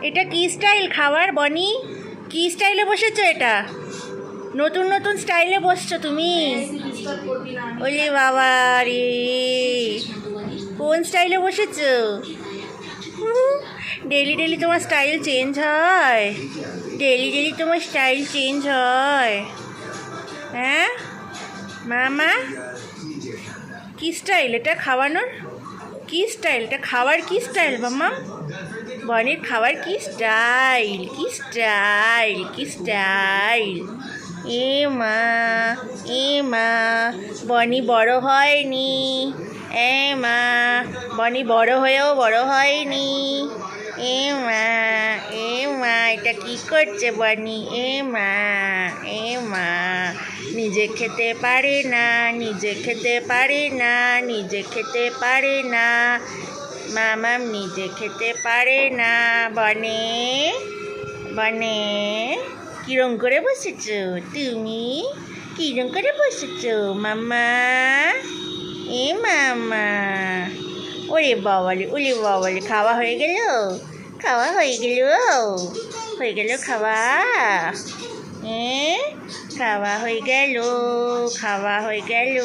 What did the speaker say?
এটা কি স্টাইল খাওয়ার বনি? কি স্টাইলে বসেছো এটা? নতুন নতুন স্টাইলে বসছো তুমি? ওলে বাবা রে, কোন স্টাইলে বসেছো? ডেলি ডেলি তোমার স্টাইল চেঞ্জ হয়? ডেলি ডেলি তোমার স্টাইল চেঞ্জ হয়? হ্যাঁ মামা, কি স্টাইল এটা খাওয়ানোর? কি স্টাইল এটা খাওয়ার? কি স্টাইল মামা? বনির খাবার কি স্টাইল, কি স্টাইল, কি স্টাইল! এ মা, এ মা, বনি বড় হয়নি। এ মা, বনি বড় হয়েও বড় হয়নি। এ মা, এ মা, এটা কি করছে বনি? এ মা, এ মা, নিজে খেতে পারে না, নিজে খেতে পারে না, নিজে খেতে পারে না। মামাম নিজে খেতে পারে না। বনে, বনে, কিরম করে বসেছো তুমি? কিরম করে বসেছো মামা? এ মামা, ওরে বাবালে, ওরে বাবালে, খাওয়া হয়ে গেল? খাওয়া হয়ে গেল? হয়ে গেল খাওয়া? খাওয়া হয়ে গেল, খাওয়া হয়ে গেল।